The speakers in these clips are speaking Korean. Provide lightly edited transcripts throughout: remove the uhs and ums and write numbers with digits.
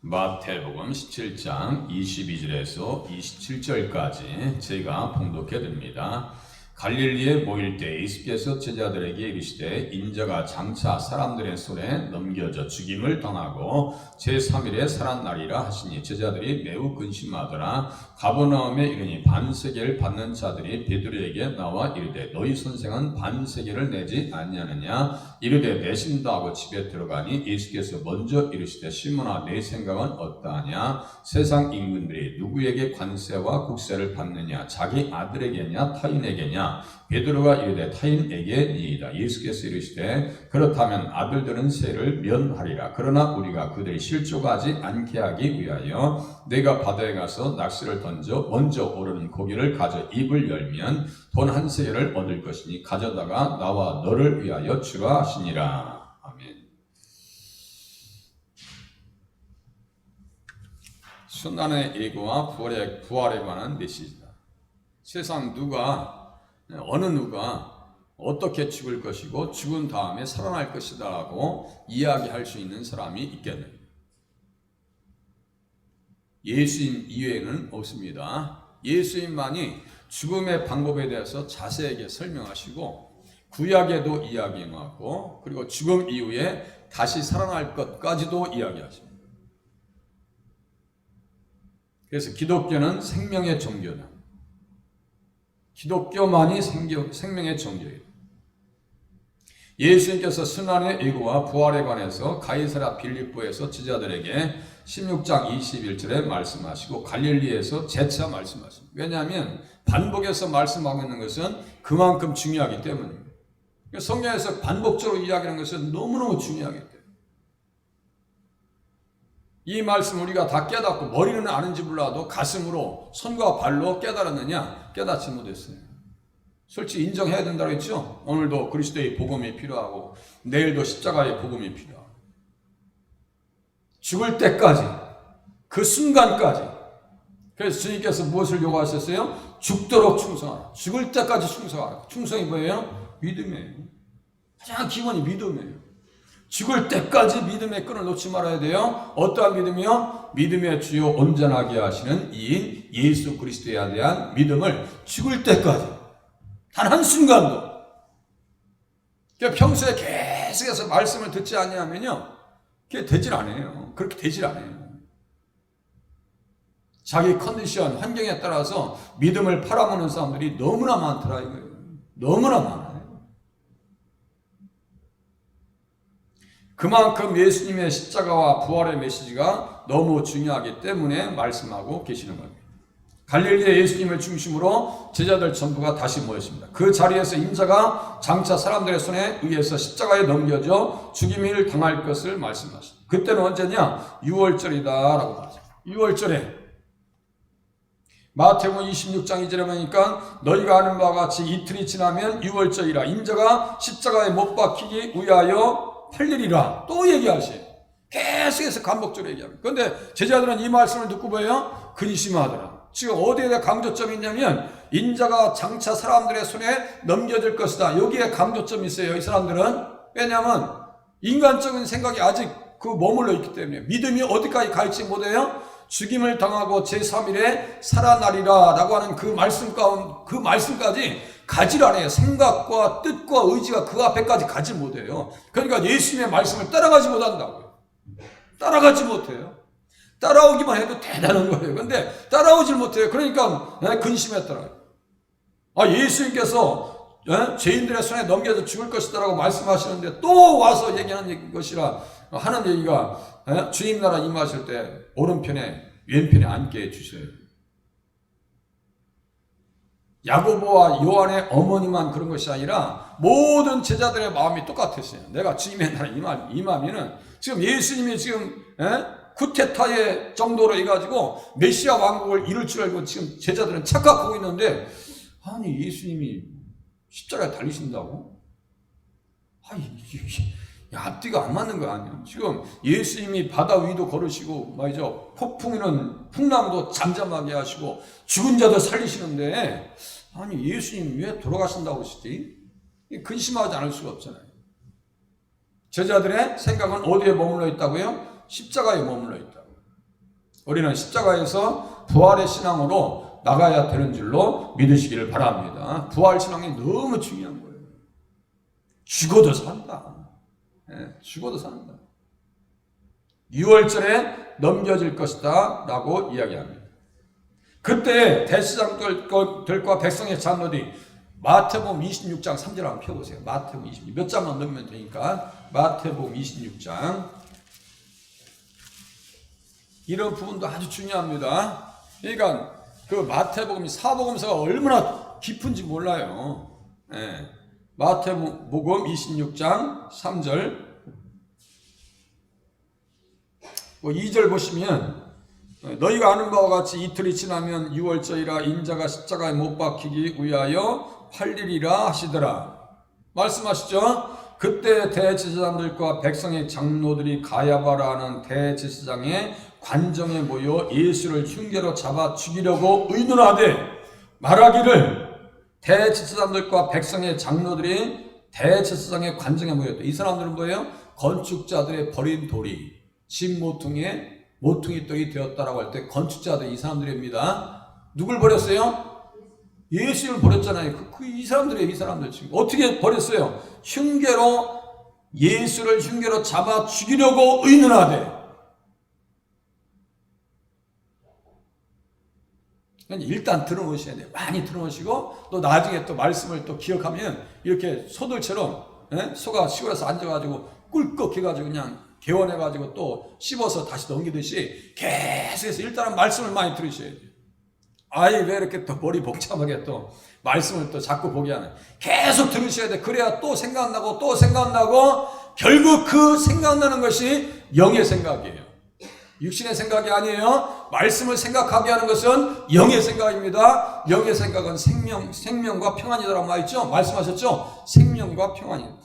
마태복음 17장 22절에서 27절까지 제가 봉독해 드립니다. 갈릴리에 모일 때 예수께서 제자들에게 이르시되 인자가 장차 사람들의 손에 넘겨져 죽임을 당하고 제3일에 살아나리라 하시니 제자들이 매우 근심하더라. 가버나움에 이르니 반세계를 받는 자들이 베드로에게 나와 이르되 너희 선생은 반세계를 내지 아니하느냐. 이르되 내신다 하고 집에 들어가니 예수께서 먼저 이르시되 시몬아 내 생각은 어떠하냐. 세상 임금들이 누구에게 관세와 국세를 받느냐. 자기 아들에게냐 타인에게냐. 베드로가 이르되 타인에게니이다. 예수께서 이르시되 그렇다면 아들들은 세를 면하리라. 그러나 우리가 그들이 실족하지 않게 하기 위하여 내가 바다에 가서 낚시를 던져 먼저 오르는 고기를 가져 입을 열면 돈 한 세겔을 얻을 것이니 가져다가 나와 너를 위하여 주라 하시니라. 아멘. 순환의 예고와 부활에 관한 메시지다. 세상 어느 누가 어떻게 죽을 것이고 죽은 다음에 살아날 것이다 라고 이야기할 수 있는 사람이 있겠느냐. 예수님 이외에는 없습니다. 예수님만이 죽음의 방법에 대해서 자세하게 설명하시고 구약에도 이야기하고 그리고 죽음 이후에 다시 살아날 것까지도 이야기하십니다. 그래서 기독교는 생명의 종교다. 기독교만이 생명의 종교예요. 예수님께서 순환의 예고와 부활에 관해서 가이사랴 빌립보에서 제자들에게 16장 21절에 말씀하시고 갈릴리에서 재차 말씀하십니다. 왜냐하면 반복해서 말씀하고 있는 것은 그만큼 중요하기 때문입니다. 성경에서 반복적으로 이야기하는 것은 너무너무 중요하기 때문에 이 말씀 우리가 다 깨닫고 머리는 아는지 몰라도 가슴으로 손과 발로 깨달았느냐? 깨닫지 못했어요. 솔직히 인정해야 된다고 했죠? 오늘도 그리스도의 복음이 필요하고 내일도 십자가의 복음이 필요하고 죽을 때까지 그 순간까지 그래서 주님께서 무엇을 요구하셨어요? 죽도록 충성하라. 죽을 때까지 충성하라. 충성이 뭐예요? 믿음이에요. 가장 기본이 믿음이에요. 죽을 때까지 믿음의 끈을 놓지 말아야 돼요. 어떠한 믿음이요? 믿음의 주요 온전하게 하시는 이인 예수 그리스도에 대한 믿음을 죽을 때까지 단 한순간도 평소에 계속해서 말씀을 듣지 않냐면요 그게 되질 않아요. 그렇게 되질 않아요. 자기 컨디션, 환경에 따라서 믿음을 팔아먹는 사람들이 너무나 많더라 이거예요. 너무나 많아요. 그만큼 예수님의 십자가와 부활의 메시지가 너무 중요하기 때문에 말씀하고 계시는 겁니다. 갈릴리에 예수님을 중심으로 제자들 전부가 다시 모였습니다. 그 자리에서 인자가 장차 사람들의 손에 의해서 십자가에 넘겨져 죽임을 당할 것을 말씀하십니다. 그때는 언제냐? 6월절이다 라고 하죠. 6월절에 마태복음 26장 2절에 보니까 너희가 아는 바와 같이 이틀이 지나면 6월절이라 인자가 십자가에 못 박히기 위하여 팔리리라 또 얘기하셔요. 계속해서 반복적으로 얘기합니다. 그런데 제자들은 이 말씀을 듣고 뭐예요? 근심하더라. 지금 어디에 강조점이 있냐면 인자가 장차 사람들의 손에 넘겨질 것이다. 여기에 강조점이 있어요. 이 사람들은. 왜냐하면 인간적인 생각이 아직 머물러 있기 때문에 믿음이 어디까지 갈지 못해요. 죽임을 당하고 제3일에 살아나리라 라고 하는 그 말씀까지 가지를 않아요. 생각과 뜻과 의지가 그 앞에까지 가지 못해요. 그러니까 예수님의 말씀을 따라가지 못한다고요. 따라가지 못해요. 따라오기만 해도 대단한 거예요. 근데 따라오질 못해요. 그러니까 근심했더라고요. 예수님께서 죄인들의 손에 넘겨져 죽을 것이다라고 말씀하시는데 또 와서 얘기하는 것이라 하는 얘기가 주님 나라 임하실 때 오른편에 왼편에 앉게 해주셔요. 야고보와 요한의 어머니만 그런 것이 아니라 모든 제자들의 마음이 똑같았어요. 내가 주님의 나라 임하면은 지금 예수님이 지금 쿠데타의 정도로 해가지고 메시아 왕국을 이룰 줄 알고 지금 제자들은 착각하고 있는데 아니 예수님이 십자가에 달리신다고? 앞뒤가 안 맞는 거 아니야. 지금 예수님이 바다 위도 걸으시고 말이죠. 폭풍이는 풍랑도 잠잠하게 하시고 죽은 자도 살리시는데 아니 예수님 왜 돌아가신다고 그러시지? 근심하지 않을 수가 없잖아요. 제자들의 생각은 어디에 머물러 있다고요? 십자가에 머물러 있다고. 우리는 십자가에서 부활의 신앙으로 나가야 되는 줄로 믿으시기를 바랍니다. 부활 신앙이 너무 중요한 거예요. 죽어도 산다. 죽어도 산다. 6월절에 넘겨질 것이다 라고 이야기합니다. 그때 대제사장들과 백성의 장로들이 마태복음 26장 3절 한번 펴보세요. 마태복음 26, 몇 장만 넘으면 되니까 마태복음 26장. 이런 부분도 아주 중요합니다. 그러니까 그 마태복음이 사복음서가 얼마나 깊은지 몰라요. 마태복음 26장 3절 2절 보시면 너희가 아는 바와 같이 이틀이 지나면 6월절이라 인자가 십자가에 못 박히기 위하여 팔리리라 하시더라. 말씀하시죠. 그때 대제사장들과 백성의 장로들이 가야바라는 대제사장의 관정에 모여 예수를 흉계로 잡아 죽이려고 의논하되 말하기를, 대제사장들과 백성의 장로들이 대제사장의 관정에 모였다. 이 사람들은 뭐예요? 건축자들의 버린 돌이 집 모퉁이 떡이 되었다라고 할 때 건축자들 이 사람들입니다. 누굴 버렸어요? 예수를 버렸잖아요. 이 사람들이에요. 이 사람들 지금 어떻게 버렸어요? 예수를 흉계로 잡아 죽이려고 의논하되. 일단 들어놓으셔야 돼요. 많이 들어놓으시고 또 나중에 또 말씀을 또 기억하면 이렇게 소들처럼 소가 시골에서 앉아가지고 꿀꺽 해가지고 그냥 개원해가지고 또 씹어서 다시 넘기듯이 계속해서 일단은 말씀을 많이 들으셔야 돼요. 아이 왜 이렇게 또 머리 복잡하게 또 말씀을 또 자꾸 보게 하네. 계속 들으셔야 돼. 그래야 또 생각나고 또 생각나고 결국 그 생각나는 것이 영의 생각이에요. 육신의 생각이 아니에요. 말씀을 생각하게 하는 것은 영의 생각입니다. 영의 생각은 생명과 평안이라고 말했죠. 말씀하셨죠. 생명과 평안입니다.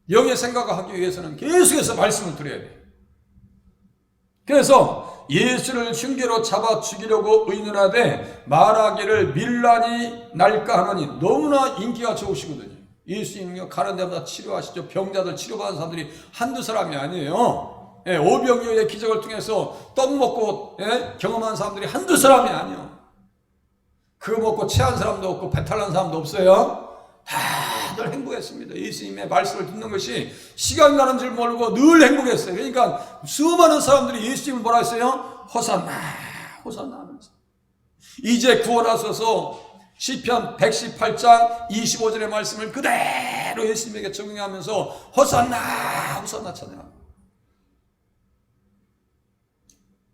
영의 생각을 하기 위해서는 계속해서 말씀을 드려야 돼요. 그래서 예수를 흉계로 잡아 죽이려고 의논하되 말하기를 밀란이 날까 하노니. 너무나 인기가 좋으시거든요. 예수님 가는 데마다 치료하시죠. 병자들 치료받은 사람들이 한두 사람이 아니에요. 오병이어의 기적을 통해서 떡 먹고 경험한 사람들이 한두 사람이 아니에요. 그거 먹고 체한 사람도 없고 배탈 난 사람도 없어요. 다들 행복했습니다. 예수님의 말씀을 듣는 것이 시간 가는 줄 모르고 늘 행복했어요. 그러니까 수많은 사람들이 예수님을 뭐라 했어요? 호산나 호산나 하면서. 이제 구원하소서 시편 118장 25절의 말씀을 그대로 예수님에게 적용하면서 호산나 호산나 찬양합니다.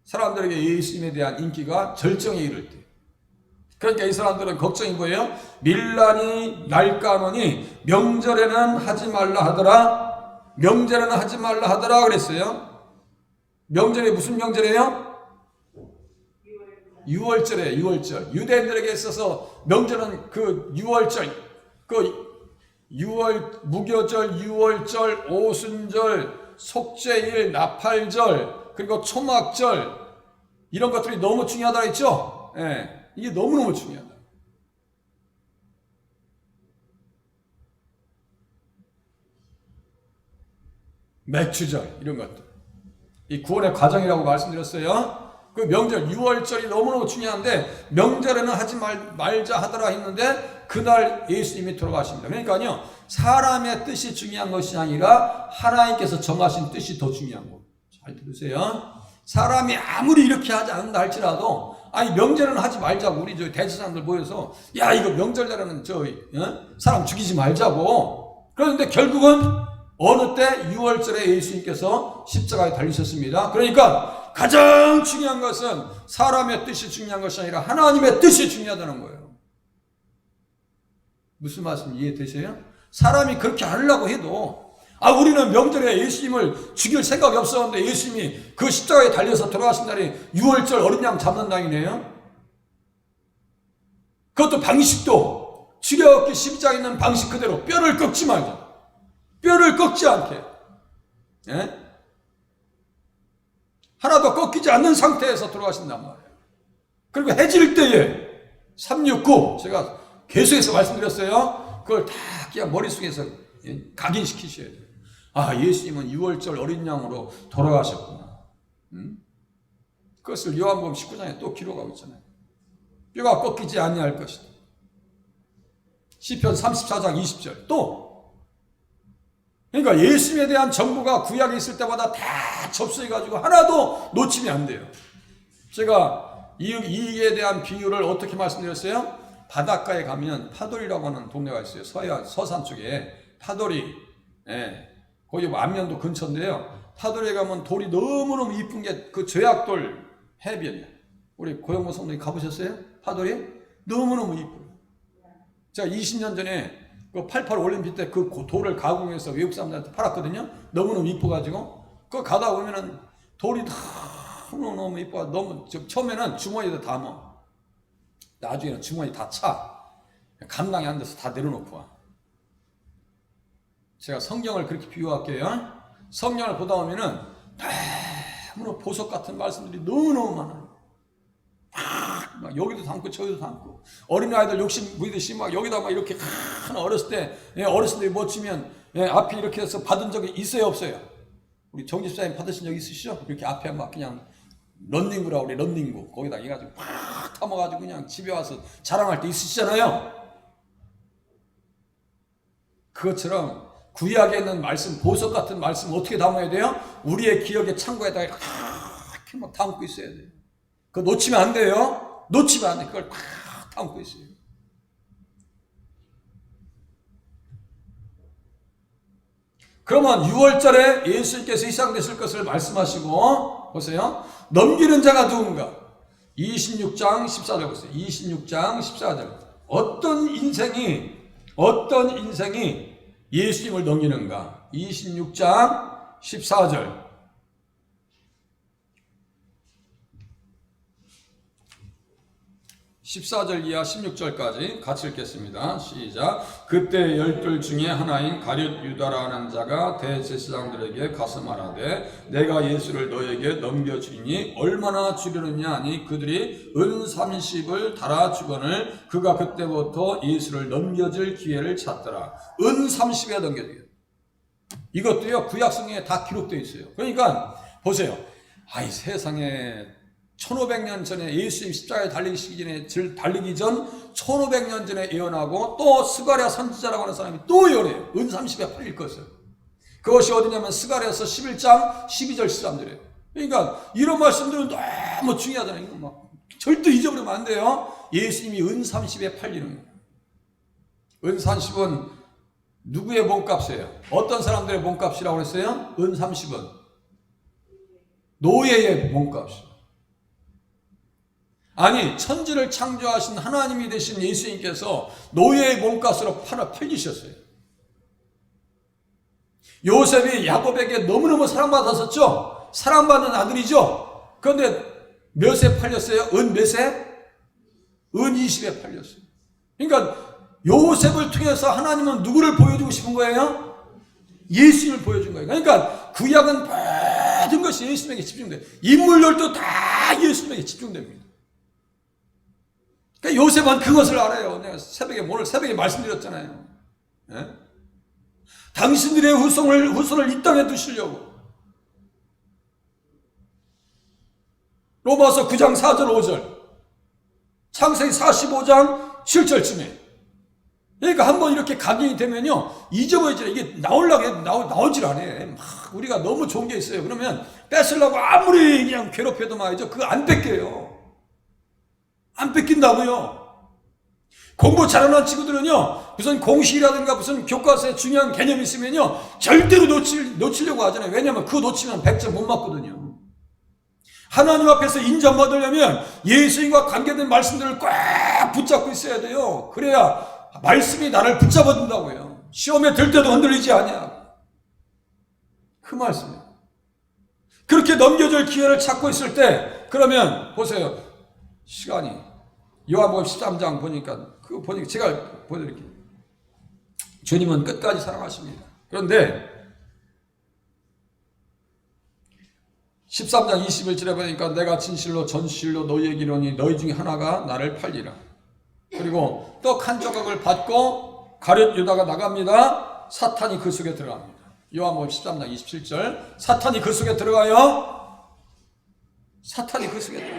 사람들에게 예수님에 대한 인기가 절정에 이를 때, 그러니까 이 사람들은 걱정이 뭐예요? 밀란이 날까 하노니 명절에는 하지 말라 하더라. 명절에는 하지 말라 하더라 그랬어요. 명절이 무슨 명절이에요? 6월절이에요. 6월절. 유대인들에게 있어서 명절은 그 6월절, 그 6월 무교절, 6월절, 오순절, 속죄일, 나팔절, 그리고 초막절, 이런 것들이 너무 중요하다 했죠? 이게 너무너무 중요하다. 매추절, 이런 것들. 이 구원의 과정이라고 말씀드렸어요. 그 명절, 6월절이 너무너무 중요한데, 명절에는 하지 말자 하더라 했는데, 그날 예수님이 돌아가십니다. 그러니까요, 사람의 뜻이 중요한 것이 아니라, 하나님께서 정하신 뜻이 더 중요한 거. 잘 들으세요. 사람이 아무리 이렇게 하지 않는다 할지라도, 아니 명절은 하지 말자고. 우리 저 대제사장들 모여서 야 이거 명절날에는 사람 죽이지 말자고. 그런데 결국은 어느 때 6월절에 예수님께서 십자가에 달리셨습니다. 그러니까 가장 중요한 것은 사람의 뜻이 중요한 것이 아니라 하나님의 뜻이 중요하다는 거예요. 무슨 말씀 이해되세요? 사람이 그렇게 하려고 해도 우리는 명절에 예수님을 죽일 생각이 없었는데 예수님이 그 십자가에 달려서 돌아가신 날이 6월절 어린 양 잡는 날이네요. 그것도 방식도 주력기 12장에 있는 방식 그대로 뼈를 꺾지 말자. 뼈를 꺾지 않게. 하나도 꺾이지 않는 상태에서 돌아가신단 말이에요. 그리고 해질 때에 369 제가 계속해서 말씀드렸어요. 그걸 다 그냥 머릿속에서 각인시키셔야 돼요. 예수님은 6월절 어린 양으로 돌아가셨구나. 그것을 요한복음 19장에 또 기록하고 있잖아요. 뼈가 꺾이지 아니할 것이다. 시편 34장 20절 또 그러니까 예수님에 대한 정보가 구약에 있을 때마다 다 접수해가지고 하나도 놓치면 안 돼요. 제가 이에 대한 비유를 어떻게 말씀드렸어요? 바닷가에 가면 파돌이라고 하는 동네가 있어요. 서산 쪽에 파돌이, 거기 안면도 근처인데요. 파돌에 가면 돌이 너무너무 이쁜 게 그 죄악돌 해변이야. 우리 고영모 성도님 가보셨어요? 파돌이? 너무너무 이뻐요. 제가 20년 전에 그 88 올림픽 때 그 돌을 가공해서 외국 사람들한테 팔았거든요. 너무너무 이뻐가지고. 그거 가다 보면은 돌이 너무 이뻐. 너무, 처음에는 주머니에다 담아. 나중에는 주머니 다 차. 감당이 안 돼서 다 내려놓고 와. 제가 성경을 그렇게 비유할게요. 성경을 보다 보면은 너무나 보석 같은 말씀들이 너무너무 많아요. 막 여기도 담고 저기도 담고 어린아이들 욕심 부리듯이 막 여기다 막 이렇게 어렸을 때 어르신들이 뭐 치면 앞에 이렇게 해서 받은 적이 있어요 없어요? 우리 정집사님 받으신 적 있으시죠? 이렇게 앞에 막 그냥 런닝구라고 그래. 런닝구 거기다 해가지고 팍 타먹어가지고 그냥 집에 와서 자랑할 때 있으시잖아요. 그것처럼 구약에 있는 말씀, 보석 같은 말씀 어떻게 담아야 돼요? 우리의 기억의 창고에다가 이렇게 막 담고 있어야 돼요. 그거 놓치면 안 돼요. 놓치면 안 돼. 그걸 팍 담고 있어요. 그러면 6월절에 예수님께서 이상되실 것을 말씀하시고 보세요. 넘기는 자가 누군가? 26장 14절 보세요. 26장 14절. 어떤 인생이 예수님을 넘기는가? 26장 14절. 14절 이하 16절까지 같이 읽겠습니다. 시작. 그때 12 중에 하나인 가룟 유다라는 자가 대제사장들에게 가서 말하되 내가 예수를 너에게 넘겨주리니 얼마나 주려느냐 하니 그들이 은 30을 달아주거늘 그가 그때부터 예수를 넘겨줄 기회를 찾더라. 은 30에 넘겨주게. 이것도요 구약성경에 다 기록되어 있어요. 그러니까 보세요. 아이 세상에 1500년 전에 예수님 십자가에 달리기 전 1500년 전에 예언하고 또 스가랴 선지자라고 하는 사람이 또 예언해요. 은 30에 팔릴 것을. 그것이 어디냐면 스가랴서 11장 12절 13절이에요. 그러니까 이런 말씀들은 너무 중요하잖아요. 이거 막 절대 잊어버리면 안 돼요. 예수님이 은 30에 팔리는 거예요. 은 30은 누구의 몸값이에요? 어떤 사람들의 몸값이라고 그랬어요? 은 30은 노예의 몸값이에요. 아니 천지를 창조하신 하나님이 되신 예수님께서 노예의 몸값으로 팔리셨어요. 요셉이 야곱에게 너무너무 사랑받았었죠. 사랑받는 아들이죠. 그런데 몇에 팔렸어요? 은 몇에? 은 20에 팔렸어요. 그러니까 요셉을 통해서 하나님은 누구를 보여주고 싶은 거예요? 예수님을 보여준 거예요. 그러니까 구약은 모든 것이 예수님에게 집중돼요. 인물들도 다 예수님에게 집중됩니다. 그러니까 요셉은 그것을 알아요. 내가 오늘 새벽에 말씀드렸잖아요. 예? 당신들의 후손을 이 땅에 두시려고. 로마서 9장 4절 5절. 창세기 45장 7절쯤에. 그러니까 한번 이렇게 각인이 되면요. 잊어버리잖아요. 이게 나오질 않아요. 막 우리가 너무 좋은 게 있어요. 그러면 뺏으려고 아무리 그냥 괴롭혀도 말이죠. 그거 안 뺏겨요. 안 뺏긴다고요. 공부 잘하는 친구들은요, 무슨 공식이라든가 무슨 교과서에 중요한 개념이 있으면요, 절대로 놓치려고 하잖아요. 왜냐하면 그거 놓치면 100점 못 맞거든요. 하나님 앞에서 인정받으려면 예수님과 관계된 말씀들을 꽉 붙잡고 있어야 돼요. 그래야 말씀이 나를 붙잡아준다고요. 시험에 들 때도 흔들리지 않냐. 그 말씀이에요. 그렇게 넘겨줄 기회를 찾고 있을 때, 그러면 보세요. 시간이. 요한복음 13장 보니까 제가 보여드릴게요. 주님은 끝까지 사랑하십니다. 그런데 13장 21절에 보니까 내가 진실로 전실로 너희에게 이르노니 너희 중에 하나가 나를 팔리라. 그리고 떡 한 조각을 받고 가룟 유다가 나갑니다. 사탄이 그 속에 들어갑니다. 요한복음 13장 27절. 사탄이 그 속에 들어가요. 사탄이 그 속에 들어.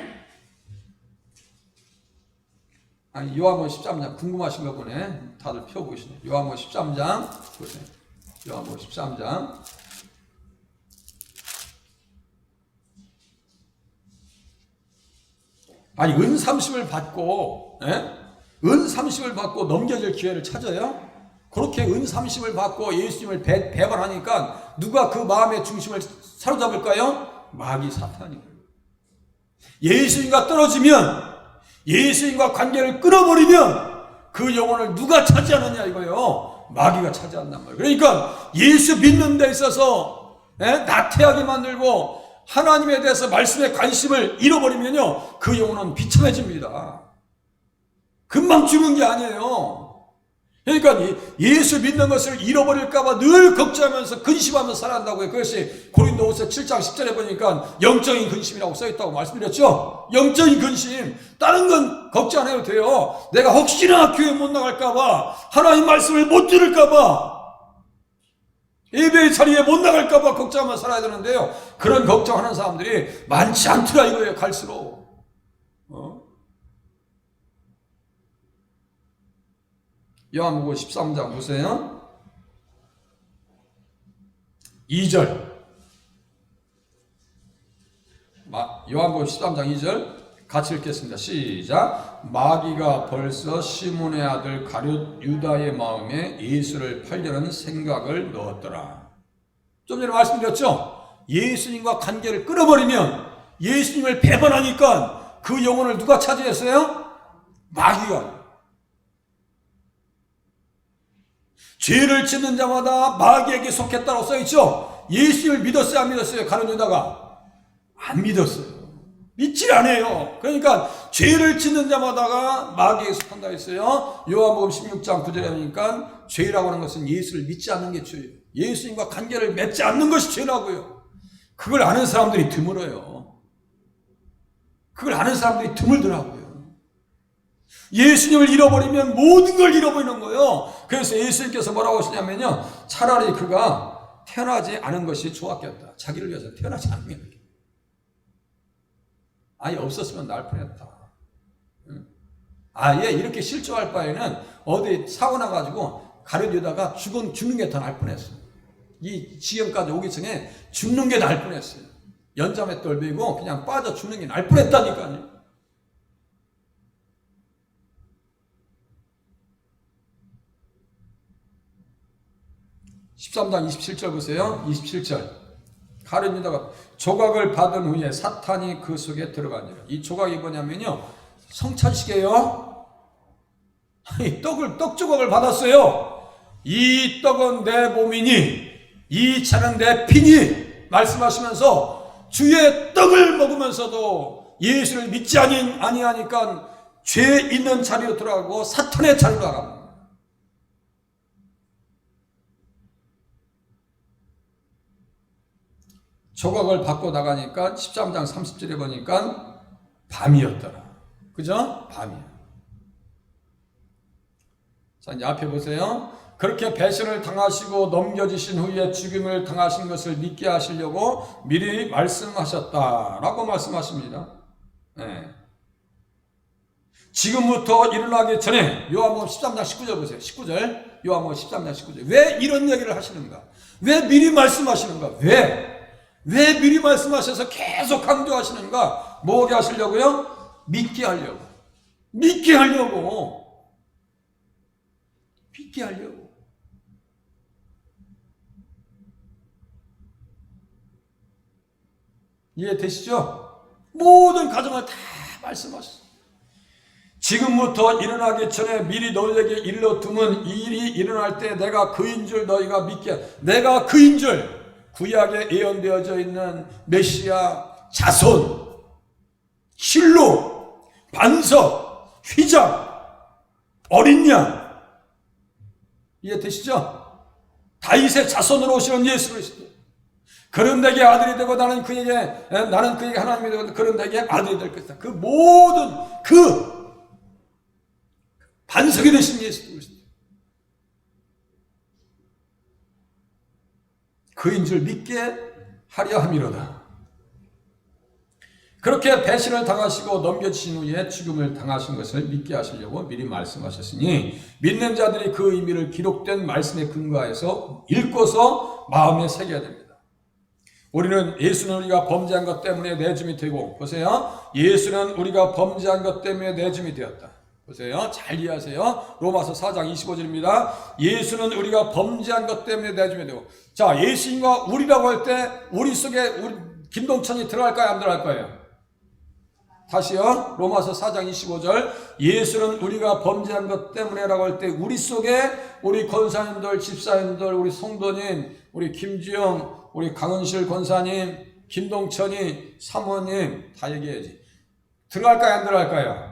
아니, 요한복음 13장 궁금하신 거 보네. 다들 펴보시네. 요한복음 13장 보세요. 요한복음 13장. 아니, 은 30을 받고, 은 30을 받고 넘겨질 기회를 찾아요? 그렇게 은 30을 받고 예수님을 배반하니까 누가 그 마음의 중심을 사로잡을까요? 마귀 사탄이에요. 예수님과 떨어지면, 예수님과 관계를 끊어버리면 그 영혼을 누가 차지하느냐 이거요. 마귀가 차지한단 말이에요. 그러니까 예수 믿는 데 있어서 나태하게 만들고 하나님에 대해서 말씀에 관심을 잃어버리면요, 그 영혼은 비참해집니다. 금방 죽는 게 아니에요. 그러니까 예수 믿는 것을 잃어버릴까봐 늘 걱정하면서 근심하면서 살아간다고요. 그것이 고린도후서 7장 10절에 보니까 영적인 근심이라고 써있다고 말씀드렸죠. 영적인 근심. 다른 건 걱정 안 해도 돼요. 내가 혹시나 교회 못 나갈까봐, 하나님 말씀을 못 들을까봐, 예배의 자리에 못 나갈까봐 걱정하면서 살아야 되는데요, 그런 걱정하는 사람들이 많지 않더라 이거예요. 갈수록. 요한복음 13장 보세요. 2절. 요한복음 13장 2절 같이 읽겠습니다. 시작. 마귀가 벌써 시몬의 아들 가룟 유다의 마음에 예수를 팔려는 생각을 넣었더라. 좀 전에 말씀드렸죠. 예수님과 관계를 끊어버리면, 예수님을 배반하니까 그 영혼을 누가 차지했어요? 마귀가. 죄를 짓는 자마다 마귀에게 속했다고 써있죠. 예수를 믿었어요, 안 믿었어요? 가룟 유다가 안 믿었어요. 믿질 않아요. 그러니까 죄를 짓는 자마다가 마귀에게 속한다 했어요. 요한복음 16장 9절에 보니까 죄라고 하는 것은 예수를 믿지 않는 게 죄예요. 예수님과 관계를 맺지 않는 것이 죄라고요. 그걸 아는 사람들이 드물어요. 그걸 아는 사람들이 드물더라고요. 예수님을 잃어버리면 모든 걸 잃어버리는 거예요. 그래서 예수님께서 뭐라고 하시냐면요, 차라리 그가 태어나지 않은 것이 좋았겠다. 자기를 위해서 태어나지 않으면, 아예 없었으면 날 뻔했다. 아예 이렇게 실족할 바에는 어디 사고 나가지고 가룟 유다가 죽는 게 더 날 뻔했어요. 이 지경까지 오기 전에 죽는 게 날 뻔했어요. 연잠에 떨비고 그냥 빠져 죽는 게 날 뻔했다니까요. (13장 27절) 보세요. 27절. 가룟 유다가 조각을 받은 후에 사탄이 그 속에 들어가니라. 이 조각이 뭐냐면요, 성찬식이에요. 떡 조각을 받았어요. 이 떡은 내 몸이니 이 차는 내 피니 말씀하시면서 주의 떡을 먹으면서도 예수를 믿지 아니하니까 죄 있는 자리로 들어가고 사탄의 자리로 나갑니다. 조각을 받고 나가니까 13장 30절에 보니까 밤이었더라. 그죠? 밤이야. 자, 이제 앞에 보세요. 그렇게 배신을 당하시고 넘겨지신 후에 죽임을 당하신 것을 믿게 하시려고 미리 말씀하셨다라고 말씀하십니다. 네. 지금부터 일어나기 전에 요한복음 13장 19절 보세요. 19절. 요한복음 13장 19절. 왜 이런 얘기를 하시는가? 왜 미리 말씀하시는가? 왜 미리 말씀하셔서 계속 강조하시는가? 뭐게 하시려고요? 믿게 하려고. 믿게 하려고. 이해되시죠? 모든 가정을 다 말씀하셨어요. 지금부터 일어나기 전에 미리 너희에게 일러두면 이 일이 일어날 때 내가 그인 줄 너희가 믿게. 내가 그인 줄. 구약에 예언되어져 있는 메시아 자손, 실로, 반석, 휘장, 어린 양. 이해되시죠? 다윗의 자손으로 오시는 예수 그리스도. 그런 데게 아들이 되고 나는 그에게 하나님이 되고 그런 데게 아들이 될 것이다. 그 모든 그 반석이 되신 예수 그리스도. 그인 줄 믿게 하려 함이로다. 그렇게 배신을 당하시고 넘겨주신 후에 죽음을 당하신 것을 믿게 하시려고 미리 말씀하셨으니 믿는 자들이 그 의미를 기록된 말씀에 근거해서 읽고서 마음에 새겨야 됩니다. 우리는 예수는 우리가 범죄한 것 때문에 내줌이 되고, 보세요. 예수는 우리가 범죄한 것 때문에 내줌이 되었다. 보세요. 잘 이해하세요. 로마서 4장 25절입니다. 예수는 우리가 범죄한 것 때문에 내줌이 되고, 자, 예수님과 우리라고 할 때 우리 속에 우리 김동천이 들어갈까요? 안 들어갈까요? 다시요. 로마서 4장 25절. 예수는 우리가 범죄한 것 때문에라고 할 때 우리 속에 우리 권사님들, 집사님들, 우리 성도님, 우리 김주영, 우리 강은실 권사님, 김동천이, 사모님 다 얘기해야지. 들어갈까요? 안 들어갈까요?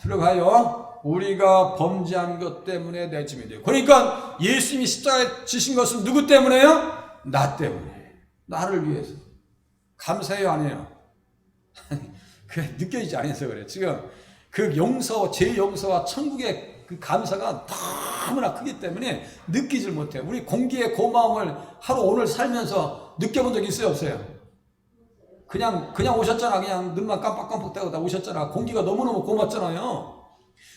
들어가요. 우리가 범죄한 것 때문에 내줌이 돼요. 그러니까 예수님이 십자가에 지신 것은 누구 때문에요? 나 때문에. 나를 위해서. 감사해요? 안 해요? 그게 느껴지지 않아서 그래. 지금 그 용서, 제 용서와 천국의 그 감사가 너무나 크기 때문에 느끼질 못해요. 우리 공기의 고마움을 하루 오늘 살면서 느껴본 적 있어요? 없어요? 그냥 오셨잖아. 그냥 눈만 깜빡깜빡 떼고 다 오셨잖아. 공기가 너무너무 고맙잖아요.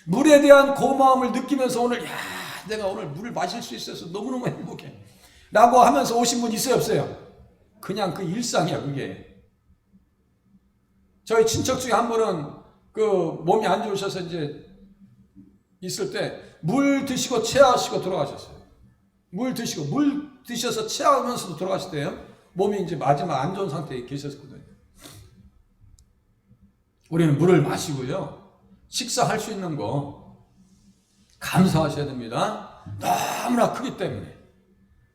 물에 대한 고마움을 느끼면서 오늘, 야, 내가 오늘 물을 마실 수 있어서 너무너무 행복해. 라고 하면서 오신 분 있어요? 없어요? 그냥 그 일상이야, 그게. 저희 친척 중에 한 분은 그 몸이 안 좋으셔서 이제 있을 때 물 드시고 체하시고 돌아가셨어요. 물 드셔서 체하면서도 돌아가셨대요. 몸이 이제 마지막 안 좋은 상태에 계셨거든요. 우리는 물을 마시고요. 식사할 수 있는 거 감사하셔야 됩니다. 너무나 크기 때문에.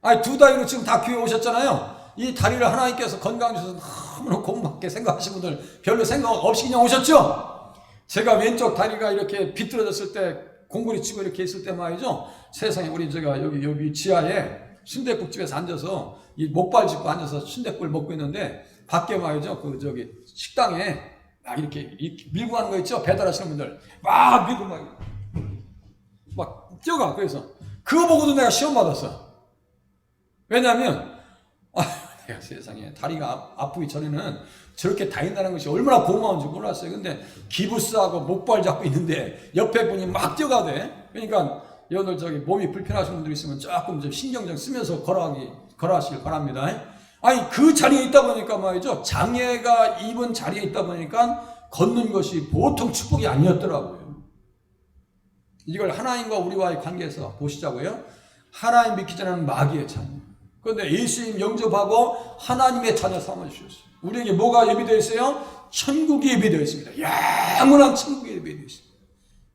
아니, 두 다리로 지금 다 교회 오셨잖아요. 이 다리를 하나님께서 건강 주셔서 너무나 고맙게 생각하시는 분들 별로 생각 없이 그냥 오셨죠? 제가 왼쪽 다리가 이렇게 비뚤어졌을 때 공구리 치고 이렇게 있을 때 말이죠. 세상에 우리 제가 여기 지하에 순댓국집에서 앉아서 이 목발 짚고 앉아서 순댓국을 먹고 있는데 밖에 말이죠. 그 저기 식당에 막 이렇게 밀고 가는 거 있죠. 배달하시는 분들 막 밀고 막 뛰어가. 그래서 그거 보고도 내가 시험 받았어. 왜냐하면 내가 세상에 다리가 아프기 전에는 저렇게 다닌다는 것이 얼마나 고마운지 몰랐어요. 근데 기부스하고 목발 잡고 있는데 옆에 분이 막 뛰어가대. 그러니까 여러분들 저기 몸이 불편하신 분들 있으면 조금 좀 신경 좀 쓰면서 걸어가시길 바랍니다. 아니, 그 자리에 있다 보니까 말이죠. 장애가 입은 자리에 있다 보니까 걷는 것이 보통 축복이 아니었더라고요. 이걸 하나님과 우리와의 관계에서 보시자고요. 하나님 믿기 전에는 마귀의 자녀. 그런데 예수님 영접하고 하나님의 자녀 삼아주셨어요. 우리에게 뭐가 예비되어 있어요? 천국이 예비되어 있습니다. 영원한 천국이 예비되어 있습니다.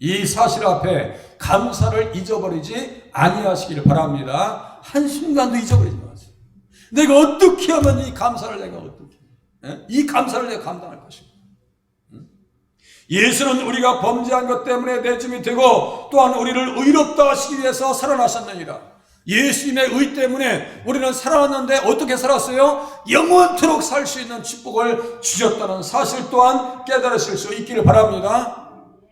이 사실 앞에 감사를 잊어버리지 아니하시기를 바랍니다. 한순간도 잊어버리지 마세요. 내가 어떻게 하면 이 감사를 이 감사를 내가 감당할 것인가. 예수는 우리가 범죄한 것 때문에 내줌이 되고 또한 우리를 의롭다 하시기 위해서 살아나셨느니라. 예수님의 의 때문에 우리는 살아났는데 어떻게 살았어요? 영원토록 살 수 있는 축복을 주셨다는 사실 또한 깨달으실 수 있기를 바랍니다.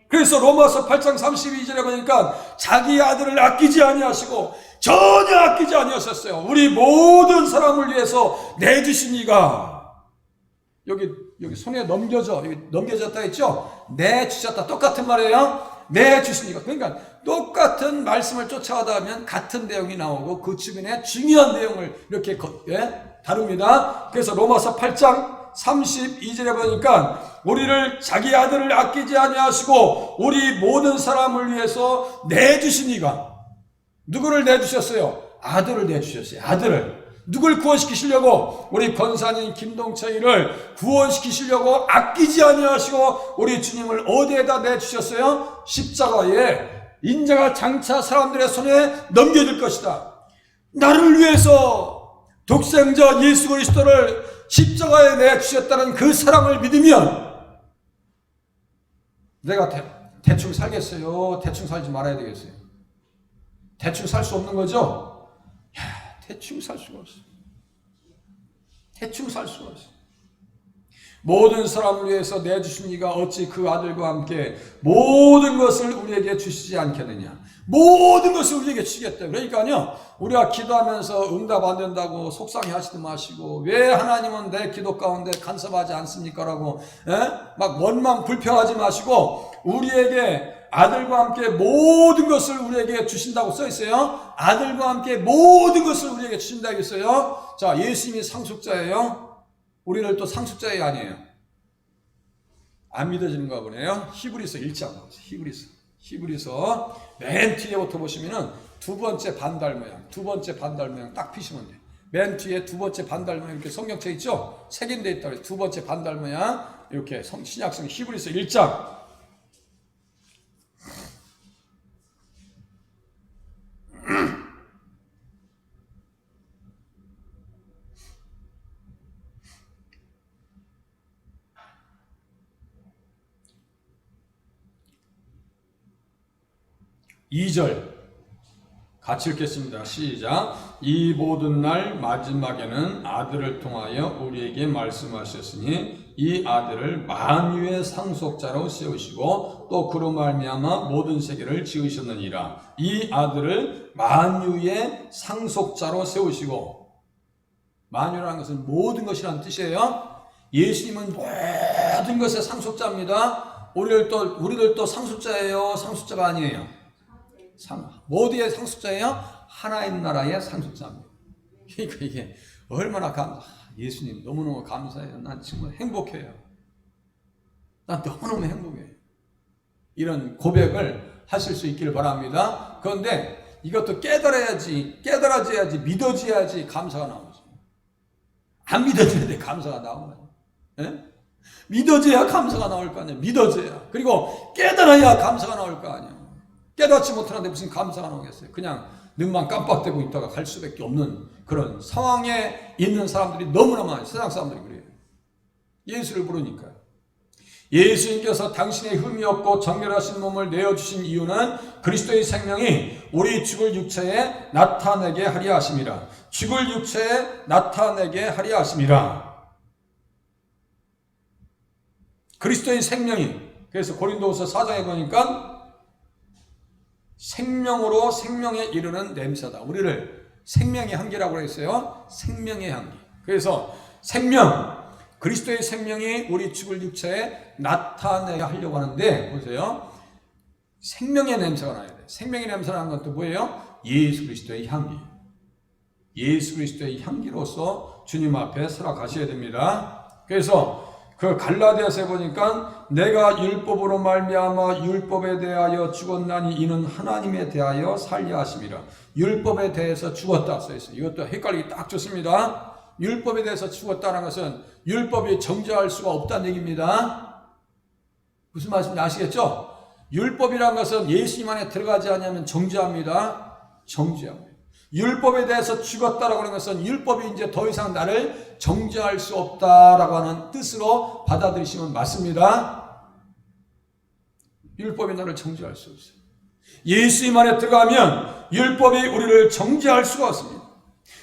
그래서 로마서 8장 32절에 보니까 자기 아들을 아끼지 아니하시고 전혀 아끼지 아니하셨어요. 우리 모든 사람을 위해서 내주신 이가 여기 손에 넘겨졌다 했죠? 내주셨다. 똑같은 말이에요. 내주시니까. 그러니까 똑같은 말씀을 쫓아가다 하면 같은 내용이 나오고 그 주변에 중요한 내용을 이렇게 다룹니다. 그래서 로마서 8장 32절에 보니까 우리를 자기 아들을 아끼지 아니하시고 우리 모든 사람을 위해서 내주시니가. 누구를 내주셨어요? 아들을 내주셨어요. 아들을. 누굴 구원시키시려고? 우리 권사님 김동철이를 구원시키시려고 아끼지 아니하시고 우리 주님을 어디에다 내주셨어요? 십자가에 인자가 장차 사람들의 손에 넘겨줄 것이다. 나를 위해서 독생자 예수 그리스도를 십자가에 내주셨다는 그 사랑을 믿으면 내가 대충 살겠어요? 대충 살지 말아야 되겠어요? 대충 살 수 없는 거죠? 대충 살 수가 없어. 대충 살 수가 없어. 모든 사람을 위해서 내주신 이가 어찌 그 아들과 함께 모든 것을 우리에게 주시지 않겠느냐. 모든 것을 우리에게 주시겠다. 그러니까요, 우리가 기도하면서 응답 안 된다고 속상해 하시지 마시고, 왜 하나님은 내 기도 가운데 간섭하지 않습니까? 라고 막 원망 불평하지 마시고, 우리에게 아들과 함께 모든 것을 우리에게 주신다고 써 있어요. 아들과 함께 모든 것을 우리에게 주신다고 했어요. 자, 예수님이 상속자예요. 우리를 또 상속자예요, 아니에요? 안 믿어지는가 보네요. 히브리서 1장. 히브리서 맨 뒤에부터 보시면은 두 번째 반달 모양 딱 피시면 돼요. 맨 뒤에 두 번째 반달 모양 이렇게 성경책 있죠? 색인돼 있다고 해서 두 번째 반달 모양 이렇게 신약성 히브리서 1장. 이 절 같이 읽겠습니다. 시작. 이 모든 날 마지막에는 아들을 통하여 우리에게 말씀하셨으니 이 아들을 만유의 상속자로 세우시고 또 그로 말미암아 모든 세계를 지으셨느니라. 이 아들을 만유의 상속자로 세우시고, 만유라는 것은 모든 것이라는 뜻이에요. 예수님은 모든 것의 상속자입니다. 우리들 또 상속자예요? 상속자가 아니에요? 모두의 상속자예요? 하나님 나라의 상속자입니다. 그러니까 이게 얼마나 예수님 너무너무 감사해요. 난 정말 행복해요. 난 너무너무 행복해요. 이런 고백을 하실 수 있기를 바랍니다. 그런데 이것도 깨달아져야지, 믿어져야지 감사가 나오죠. 안 믿어지는데 감사가 나오는 거예요. 믿어져야 감사가 나올 거 아니에요. 믿어져야. 그리고 깨달아야 감사가 나올 거 아니에요. 깨닫지 못하는데 무슨 감사가 나오겠어요. 그냥 눈만 깜빡대고 있다가 갈 수밖에 없는 그런 상황에 있는 사람들이 너무나 많아요. 세상 사람들이 그래요. 예수를 부르니까요. 예수님께서 당신의 흠이 없고 정결하신 몸을 내어주신 이유는 그리스도의 생명이 우리 죽을 육체에 나타내게 하려 하심이라. 죽을 육체에 나타내게 하려 하심이라. 그리스도의 생명이, 그래서 고린도후서 4장에 보니까 생명으로 생명에 이르는 냄새다. 우리를 생명의 향기라고 했어요. 생명의 향기. 그래서 그리스도의 생명이 우리 죽을 육체에 나타내야 하려고 하는데, 보세요. 생명의 냄새가 나야 돼. 생명의 냄새가 나는 것도 뭐예요? 예수 그리스도의 향기. 예수 그리스도의 향기로서 주님 앞에 살아가셔야 됩니다. 그래서 그 갈라디아서에 보니까 내가 율법으로 말미암아 율법에 대하여 죽었나니 이는 하나님에 대하여 살려 하심이라. 율법에 대해서 죽었다 써 있어요. 이것도 헷갈리기 딱 좋습니다. 율법에 대해서 죽었다는 것은 율법이 정죄할 수가 없다는 얘기입니다. 무슨 말씀인지 아시겠죠? 율법이라는 것은 예수님 안에 들어가지 않으면 정죄합니다. 정죄합니다. 율법에 대해서 죽었다라고 하는 것은 율법이 이제 더 이상 나를 정죄할 수 없다라고 하는 뜻으로 받아들이시면 맞습니다. 율법이 나를 정죄할 수 없어요. 예수님 안에 들어가면 율법이 우리를 정죄할 수가 없습니다.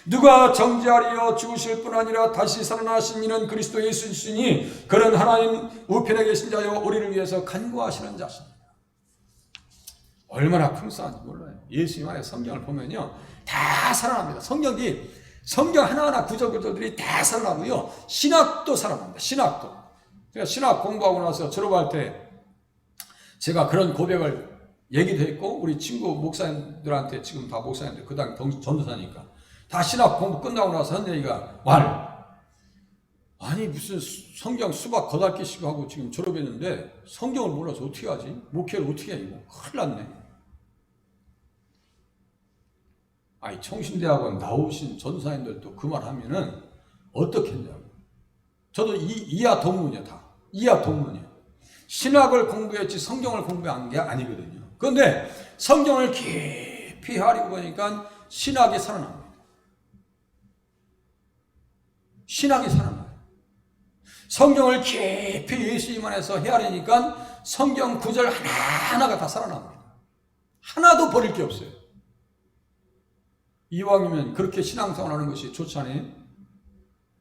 누가 정죄하리요? 죽으실 뿐 아니라 다시 살아나신 이는 그리스도 예수시니 그는 하나님 우편에 계신 자요 우리를 위해서 간구하시는 자십니다. 얼마나 풍성한지 몰라요. 예수님 안에 성경을 보면요 다 살아납니다. 성경 하나하나 구절구절들이 다 살아나고요. 신학도 살아납니다. 신학도. 제가 신학 공부하고 나서 졸업할 때 제가 그런 고백을 얘기도 했고, 우리 친구 목사님들한테, 지금 다 목사님들, 그 다음에 전도사니까 다 신학 공부 끝나고 나서 한 얘기가 아니 무슨 성경 수박 거달기씩 하고 지금 졸업했는데 성경을 몰라서 어떻게 하지? 목회를 어떻게 해? 이거 큰일 났네. 아니 청신대학원 나오신 전사님들도 그 말 하면은 어떻게 했냐고. 저도 이하 동문이야. 다 이하 동문이야. 신학을 공부했지 성경을 공부한 게 아니거든요. 그런데 성경을 깊이 헤아리고 보니까 신학이 살아납니다. 신학이 살아나요. 성경을 깊이 예수님 안에서 헤아리니까 성경 구절 하나하나가 다 살아납니다. 하나도 버릴 게 없어요. 이왕이면 그렇게 신앙생활 하는 것이 좋지 않아요?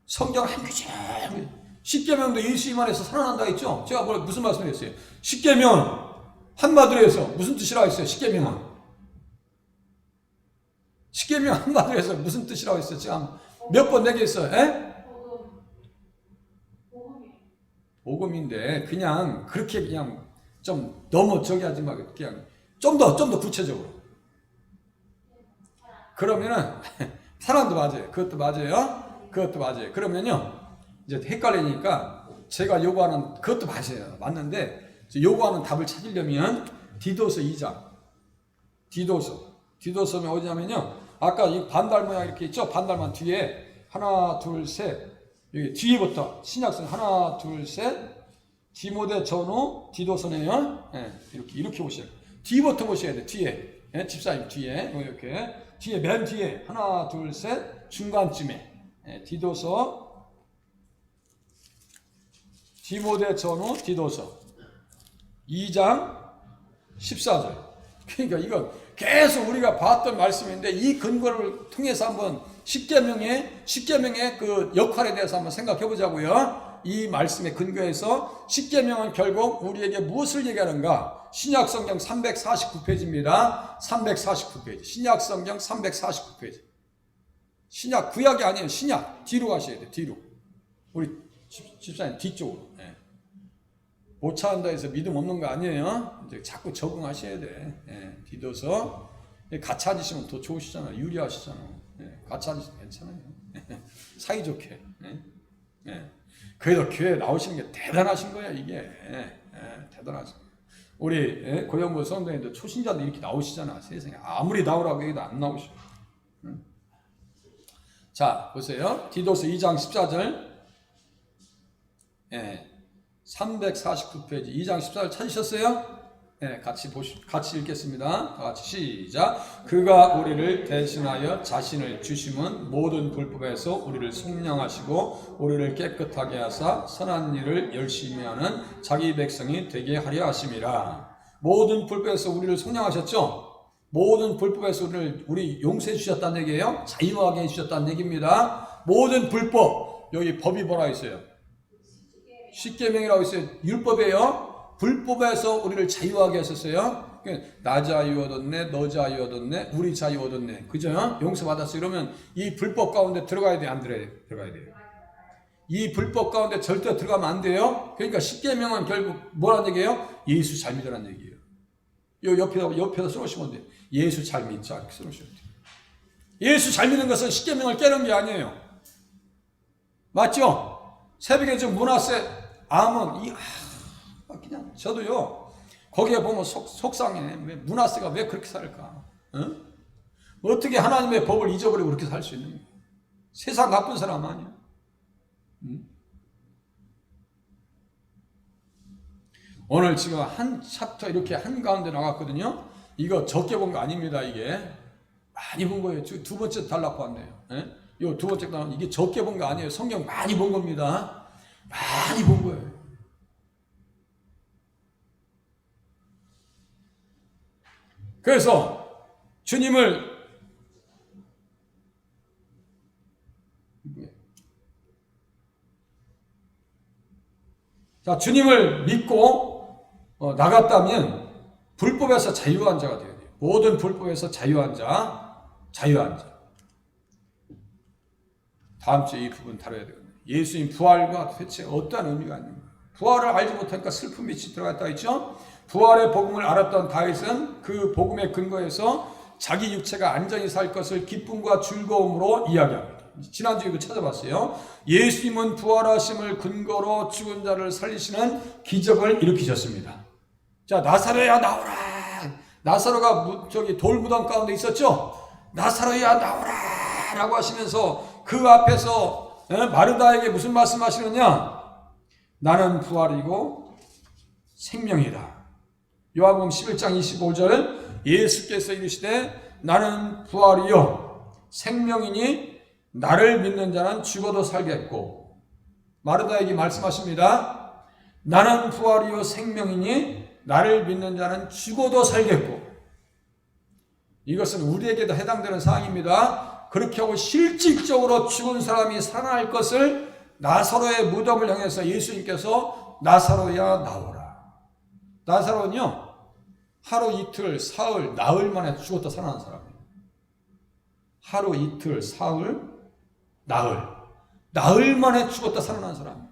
성경 한 구절 십계명도 예수님 안에서 살아난다 했죠. 제가 무슨 말씀을 했어요? 십계명 한마디로 해서 무슨 뜻이라고 했어요? 십계명은 한마디로 해서 무슨 뜻이라고 했어요? 제가 몇 번 얘기했어요. 복음인데 그냥 그렇게 그냥 좀 너무 저기 하지 말고 그냥 좀 더 구체적으로. 그러면은 사람도 맞아요. 그것도 맞아요. 그러면요 이제 헷갈리니까 제가 요구하는 그것도 맞아요. 맞는데 요구하는 답을 찾으려면 디도서 2장. 디도서는 어디냐면요. 아까 이 반달 모양 이렇게 있죠. 반달만 뒤에 하나 둘 셋 여기 뒤에부터 신약성 하나 둘 셋 디모데 전후 디도서네요. 이렇게 보셔야 돼요. 뒤부터 보셔야 돼요. 뒤에 집사님 뒤에 이렇게 뒤에 맨 뒤에 하나 둘 셋 중간쯤에 디도서 디모데 전후 디도서 2장 14절. 그러니까 이거 계속 우리가 봤던 말씀인데 이 근거를 통해서 한번 십계명의 그 역할에 대해서 한번 생각해 보자고요. 이 말씀의 근거에서 십계명은 결국 우리에게 무엇을 얘기하는가? 신약성경 349페이지입니다. 349페이지. 신약성경 349페이지. 신약 구약이 아니에요. 신약 뒤로 가셔야 돼요. 뒤로. 우리 집사님 뒤쪽으로. 못 찾는다 해서 믿음 없는 거 아니에요. 이제 자꾸 적응하셔야 돼. 디도서 같이 찾으시면 더 좋으시잖아요. 유리하시잖아요. 같이 찾으시면 괜찮아요. 사이좋게. 그래도 교회 나오시는 게 대단하신 거야 이게. 대단하신 거야. 우리 고영부 성도님들 초신자들 이렇게 나오시잖아. 세상에 아무리 나오라고 해도 안 나오셔. 자 보세요. 디도서 2장 14절. 349페이지 2장 14절 찾으셨어요? 같이 읽겠습니다. 같이 시작. 그가 우리를 대신하여 자신을 주심은 모든 불법에서 우리를 속량하시고 우리를 깨끗하게 하사 선한 일을 열심히 하는 자기 백성이 되게 하려 하심이라. 모든 불법에서 우리를 속량하셨죠? 모든 불법에서 우리 용서해 주셨다는 얘기예요. 자유하게 해주셨다는 얘기입니다. 모든 불법, 여기 법이 뭐라 있어요? 십계명이라고 있어요. 율법이에요. 불법에서 우리를 자유하게 했었어요. 나 자유 얻었네, 너 자유 얻었네, 우리 자유 얻었네. 그죠? 용서받았어. 이러면 이 불법 가운데 들어가야 돼, 안 들어가야 돼요? 이 불법 가운데 절대 들어가면 안 돼요. 그러니까 십계명은 결국 뭐라는 얘기예요? 예수 잘 믿으라는 얘기예요. 요 옆에다 써놓으시면 돼요. 예수 잘 믿자 이렇게 써놓으시면 돼요. 예수 잘 믿는 것은 십계명을 깨는 게 아니에요. 맞죠? 새벽에 좀 문화세 암은 그냥 저도요 거기에 보면 속상해. 왜 문화세가 왜 그렇게 살까? 어떻게 하나님의 법을 잊어버리고 그렇게 살 수 있는 거야? 세상 나쁜 사람 아니야? 오늘 지금 한 챕터 이렇게 한가운데 나갔거든요. 이거 적게 본 거 아닙니다. 이게 많이 본 거예요. 두 번째 달라고 왔네요. 이 두 번째 달라고 이게 적게 본 거 아니에요. 성경 많이 본 겁니다. 많이 본 거예요. 그래서 주님을 믿고 나갔다면 불법에서 자유한 자가 되어야 돼요. 모든 불법에서 자유한 자. 다음 주에 이 부분 다뤄야 되거든요. 예수님 부활과 대체 어떠한 의미가 있는가? 부활을 알지 못하니까 슬픔 밑이 들어갔다 했죠. 부활의 복음을 알았던 다윗은 그 복음의 근거에서 자기 육체가 안전히 살 것을 기쁨과 즐거움으로 이야기합니다. 지난주에 이거 찾아봤어요. 예수님은 부활하심을 근거로 죽은 자를 살리시는 기적을 일으키셨습니다. 자, 나사로야 나오라. 나사로가 돌무덤 가운데 있었죠. 나사로야 나오라 라고 하시면서 그 앞에서 마르다에게 무슨 말씀하시느냐? 나는 부활이고 생명이다. 요한복음 11장 25절 예수께서 이르시되 나는 부활이요 생명이니 나를 믿는 자는 죽어도 살겠고. 마르다에게 말씀하십니다. 나는 부활이요 생명이니 나를 믿는 자는 죽어도 살겠고. 이것은 우리에게도 해당되는 사항입니다. 그렇게 하고 실질적으로 죽은 사람이 살아날 것을 나사로의 무덤을 향해서 예수님께서 나사로야 나오라. 나사로는요, 하루 이틀 사흘 나흘 만에 죽었다 살아난 사람이에요. 하루 이틀 사흘 나흘 만에 죽었다 살아난 사람.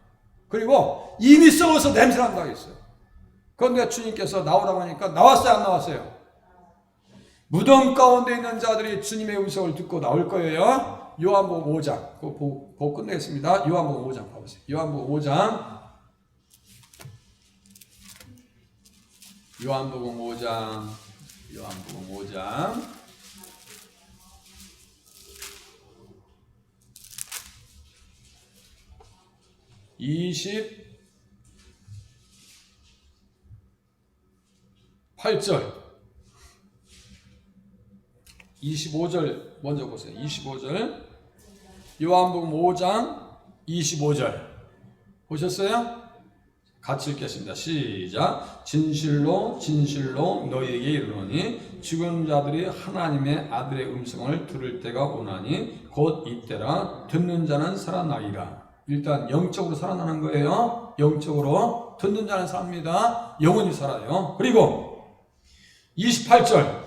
그리고 이미 썩어서 냄새난다고 했어요. 그런데 주님께서 나오라고 하니까 나왔어요, 안 나왔어요? 무덤 가운데 있는 자들이 주님의 음성을 듣고 나올 거예요. 요한복음 5장 그거 보고 끝내겠습니다. 요한복음 5장 봐보세요. 요한복음 5장 28절 25절 먼저 보세요. 25절 요한복음 5장 25절 보셨어요? 같이 읽겠습니다. 시작. 진실로 진실로 너희에게 이르노니 죽은 자들이 하나님의 아들의 음성을 들을 때가 오나니 곧 이때라. 듣는 자는 살아나리라. 일단 영적으로 살아나는 거예요. 영적으로 듣는 자는 삽니다. 영원히 살아요. 그리고 28절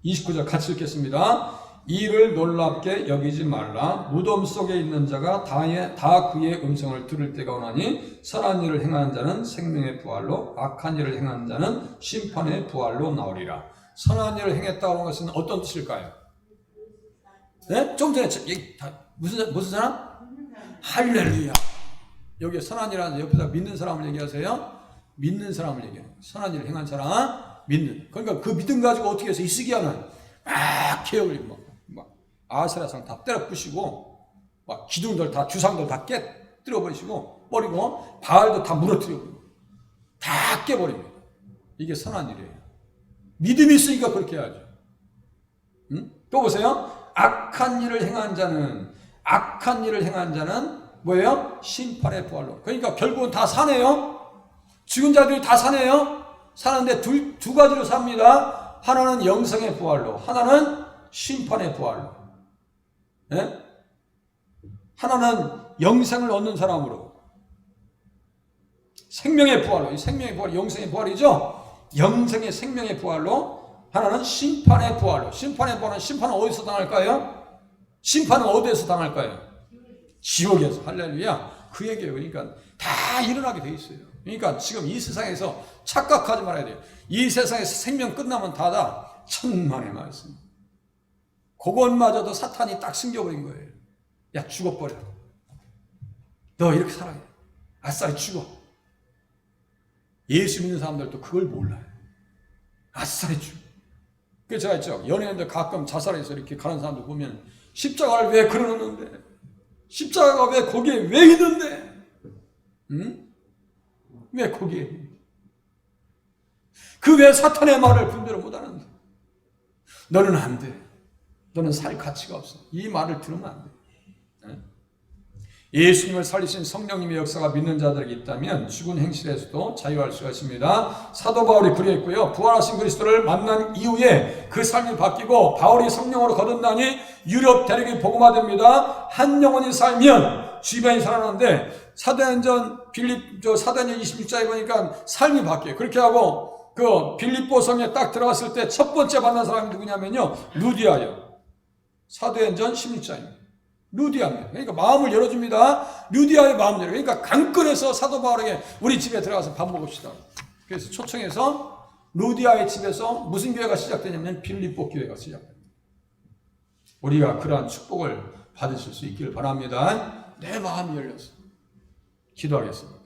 29절 같이 읽겠습니다. 이를 놀랍게 여기지 말라. 무덤 속에 있는 자가 다 그의 음성을 들을 때가 오나니 선한 일을 행하는 자는 생명의 부활로 악한 일을 행하는 자는 심판의 부활로 나오리라. 선한 일을 행했다고 하는 것은 어떤 뜻일까요? 네? 좀 전에 무슨 사람? 할렐루야. 여기에 선한 일하는 옆에다 믿는 사람을 얘기하세요. 믿는 사람을 얘기해요. 선한 일을 행한 사람 믿는. 그러니까 그 믿음 가지고 어떻게 해서 이스기야는 막 개혁을 막 아세라상 다 때려 부시고 막 기둥들 다 주상들 다 깨뜨려 버리시고 버리고 바알도 다 무너뜨려 버리고 다 깨버립니다. 이게 선한 일이에요. 믿음이 있으니까 그렇게 해야죠. 응? 또 보세요. 악한 일을 행한 자는 뭐예요? 심판의 부활로. 그러니까 결국은 다 사네요. 죽은 자들이 다 사네요. 사는데 두 가지로 삽니다. 하나는 영생의 부활로, 하나는 심판의 부활로. 예? 하나는 영생을 얻는 사람으로, 생명의 부활로. 이 생명의 부활, 영생의 부활이죠. 영생의 생명의 부활로. 하나는 심판의 부활로. 심판의 부활은 심판은 어디서 당할까요? 심판은 어디에서 당할까요? 지옥에서. 할렐루야. 그 얘기예요. 그러니까 다 일어나게 돼 있어요. 그러니까 지금 이 세상에서 착각하지 말아야 돼요. 이 세상에서 생명 끝나면 다다 천만의 말씀. 그것마저도 사탄이 딱 숨겨버린 거예요. 야, 죽어버려. 너 이렇게 살아야 돼. 아싸리 죽어. 예수 믿는 사람들도 그걸 몰라요. 아싸리 죽어. 그래서 제가 있죠. 연예인들 가끔 자살해서 이렇게 가는 사람들 보면 십자가를 왜 그러는데? 십자가가 왜 거기에 왜 있는데? 응? 왜 거기에? 그 왜 사탄의 말을 분별을 못하는데? 너는 안 돼. 너는 살 가치가 없어. 이 말을 들으면 안 돼. 예수님을 살리신 성령님의 역사가 믿는 자들에게 있다면 죽은 행실에서도 자유할 수가 있습니다. 사도 바울이 그랬고요. 부활하신 그리스도를 만난 이후에 그 삶이 바뀌고 바울이 성령으로 거듭나니 유럽 대륙이 복음화됩니다. 한 영혼이 살면 주변이 살아나는데 사도행전 26장에 보니까 삶이 바뀌어요. 그렇게 하고 그 빌립보 성에 딱 들어갔을 때 첫 번째 만난 사람이 누구냐면요. 루디아예요. 사도행전 16장입니다. 루디아입니다. 그러니까 마음을 열어줍니다. 루디아의 마음을 열어. 그러니까 강권해서 사도 바울에게 우리 집에 들어가서 밥 먹읍시다. 그래서 초청해서 루디아의 집에서 무슨 교회가 시작되냐면 빌립보 교회가 시작됩니다. 우리가 그러한 축복을 받으실 수 있기를 바랍니다. 내 마음이 열렸어. 기도하겠습니다.